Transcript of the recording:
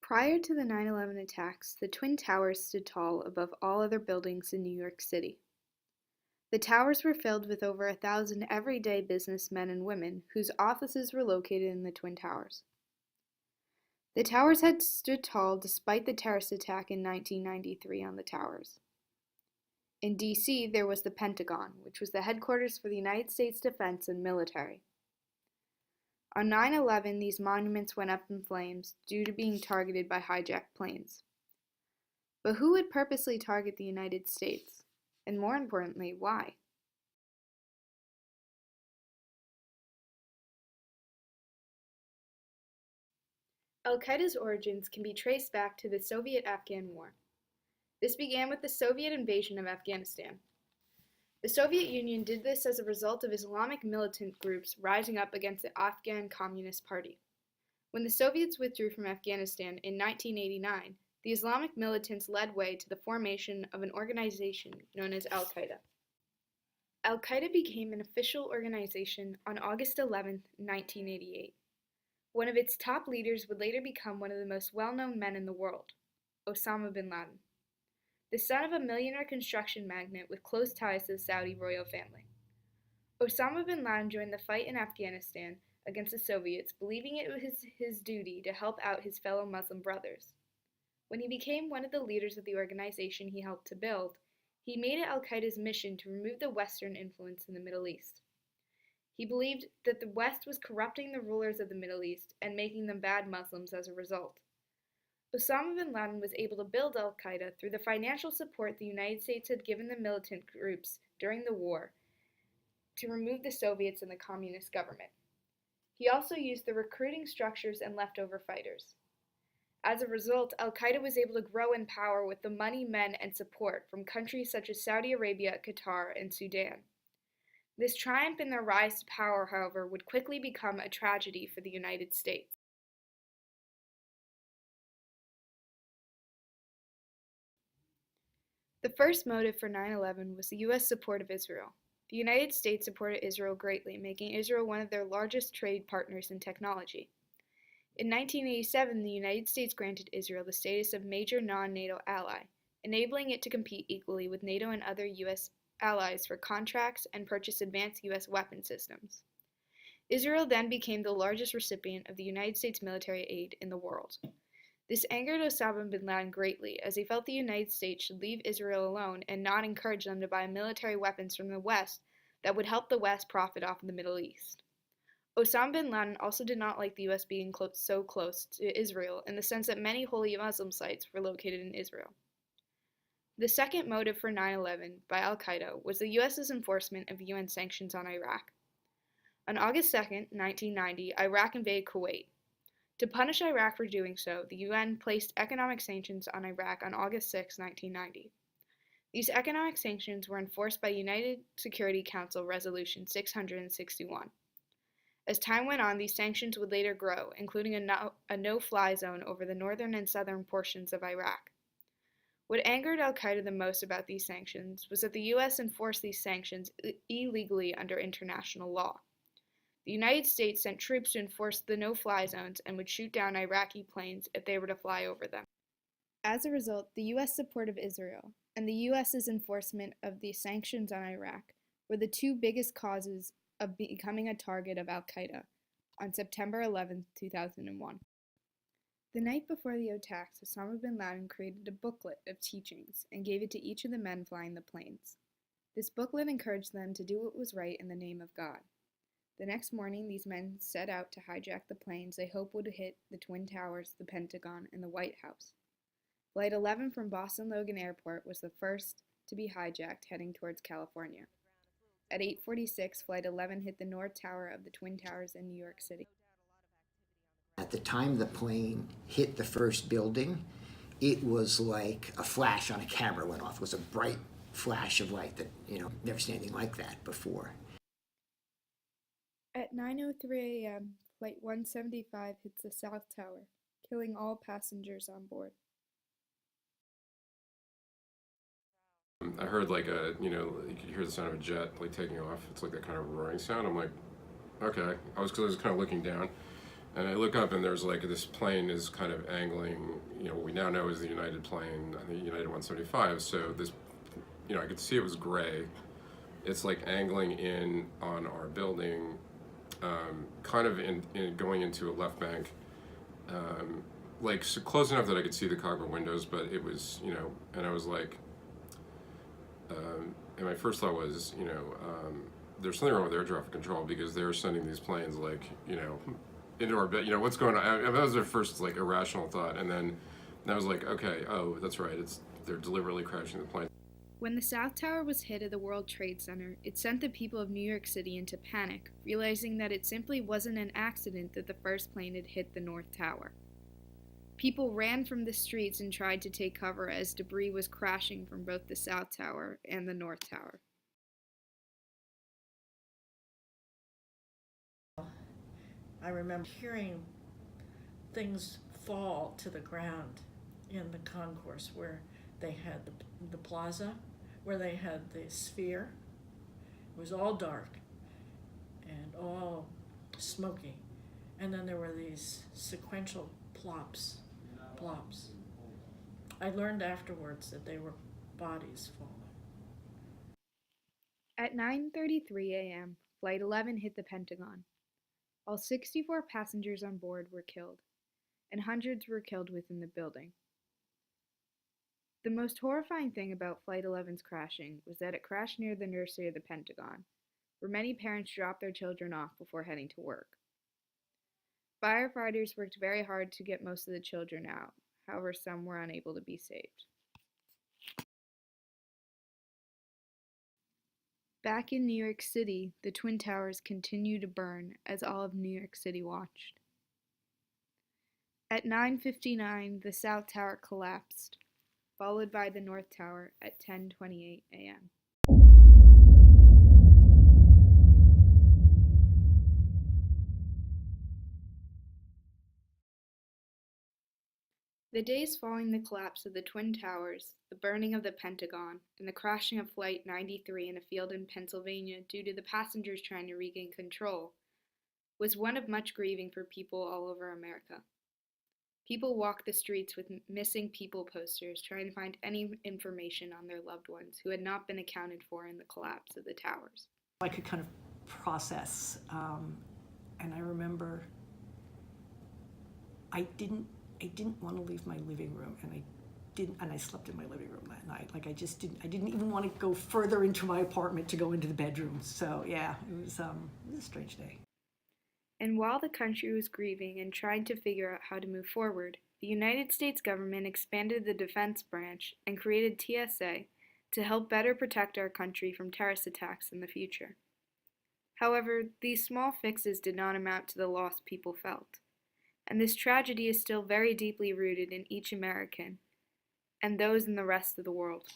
Prior to the 9/11 attacks, the Twin Towers stood tall above all other buildings in New York City. The towers were filled with over 1,000 everyday businessmen and women whose offices were located in the Twin Towers. The towers had stood tall despite the terrorist attack in 1993 on the towers. In D.C., there was the Pentagon, which was the headquarters for the United States defense and military. On 9/11, these monuments went up in flames due to being targeted by hijacked planes. But who would purposely target the United States? And more importantly, why? Al Qaeda's origins can be traced back to the Soviet-Afghan War. This began with the Soviet invasion of Afghanistan. The Soviet Union did this as a result of Islamic militant groups rising up against the Afghan Communist Party. When the Soviets withdrew from Afghanistan in 1989, the Islamic militants led way to the formation of an organization known as Al Qaeda. Al Qaeda became an official organization on August 11, 1988. One of its top leaders would later become one of the most well-known men in the world, Osama bin Laden, the son of a millionaire construction magnate with close ties to the Saudi royal family. Osama bin Laden joined the fight in Afghanistan against the Soviets, believing it was his duty to help out his fellow Muslim brothers. When he became one of the leaders of the organization he helped to build, he made it Al Qaeda's mission to remove the Western influence in the Middle East. He believed that the West was corrupting the rulers of the Middle East and making them bad Muslims as a result. Osama bin Laden was able to build Al Qaeda through the financial support the United States had given the militant groups during the war to remove the Soviets and the communist government. He also used the recruiting structures and leftover fighters. As a result, Al Qaeda was able to grow in power with the money, men, and support from countries such as Saudi Arabia, Qatar, and Sudan. This triumph in their rise to power, however, would quickly become a tragedy for the United States. The first motive for 9/11 was the U.S. support of Israel. The United States supported Israel greatly, making Israel one of their largest trade partners in technology. In 1987, the United States granted Israel the status of major non-NATO ally, enabling it to compete equally with NATO and other U.S. allies for contracts and purchase advanced U.S. weapon systems. Israel then became the largest recipient of the United States military aid in the world. This angered Osama bin Laden greatly, as he felt the United States should leave Israel alone and not encourage them to buy military weapons from the West that would help the West profit off of the Middle East. Osama bin Laden also did not like the U.S. being so close to Israel in the sense that many holy Muslim sites were located in Israel. The second motive for 9/11 by Al Qaeda was the U.S.'s enforcement of UN sanctions on Iraq. On August 2, 1990, Iraq invaded Kuwait. To punish Iraq for doing so, the UN placed economic sanctions on Iraq on August 6, 1990. These economic sanctions were enforced by United Security Council Resolution 661. As time went on, these sanctions would later grow, including a no-fly zone over the northern and southern portions of Iraq. What angered Al Qaeda the most about these sanctions was that the U.S. enforced these sanctions illegally under international law. The United States sent troops to enforce the no-fly zones and would shoot down Iraqi planes if they were to fly over them. As a result, the U.S. support of Israel and the U.S.'s enforcement of the sanctions on Iraq were the two biggest causes of becoming a target of Al Qaeda on September 11, 2001. The night before the attacks, Osama bin Laden created a booklet of teachings and gave it to each of the men flying the planes. This booklet encouraged them to do what was right in the name of God. The next morning, these men set out to hijack the planes they hoped would hit the Twin Towers, the Pentagon, and the White House. Flight 11 from Boston Logan Airport was the first to be hijacked heading towards California. At 8:46, Flight 11 hit the North Tower of the Twin Towers in New York City. At the time the plane hit the first building, it was like a flash on a camera went off. It was a bright flash of light that, never seen anything like that before. At 9:03 a.m., Flight 175 hits the South Tower, killing all passengers on board. I heard you could hear the sound of a jet taking off. It's like that kind of roaring sound. I'm like, okay. Because I was kind of looking down, And I look up and there's like this plane is kind of angling, what we now know is the United plane, the United 175. So this, I could see it was gray. It's like angling in on our building, kind of in going into a left bank, like so close enough that I could see the cockpit windows, but it was, and I was like, and my first thought was, there's something wrong with air traffic control because they're sending these planes like, into our bed. What's going on? That was their first like irrational thought, and then I was like, okay, oh, that's right. They're deliberately crashing the plane. When the South Tower was hit at the World Trade Center, it sent the people of New York City into panic, realizing that it simply wasn't an accident that the first plane had hit the North Tower. People ran from the streets and tried to take cover as debris was crashing from both the South Tower and the North Tower. I remember hearing things fall to the ground in the concourse where they had the plaza, where they had the sphere. It was all dark and all smoky. And then there were these sequential plops. I learned afterwards that they were bodies falling. At 9:33 a.m., Flight 11 hit the Pentagon. All 64 passengers on board were killed, and hundreds were killed within the building. The most horrifying thing about Flight 11's crashing was that it crashed near the nursery of the Pentagon, where many parents dropped their children off before heading to work. Firefighters worked very hard to get most of the children out, however, some were unable to be saved. Back in New York City, the Twin Towers continued to burn as all of New York City watched. At 9:59, the South Tower collapsed, followed by the North Tower at 10:28 a.m. The days following the collapse of the Twin Towers, the burning of the Pentagon, and the crashing of Flight 93 in a field in Pennsylvania due to the passengers trying to regain control, was one of much grieving for people all over America. People walked the streets with missing people posters trying to find any information on their loved ones who had not been accounted for in the collapse of the towers. I could kind of process, and I remember I didn't want to leave my living room, and I slept in my living room that night. Like I didn't even want to go further into my apartment to go into the bedroom. So yeah, it was a strange day. And while the country was grieving and trying to figure out how to move forward, the United States government expanded the defense branch and created TSA to help better protect our country from terrorist attacks in the future. However, these small fixes did not amount to the loss people felt, and this tragedy is still very deeply rooted in each American and those in the rest of the world.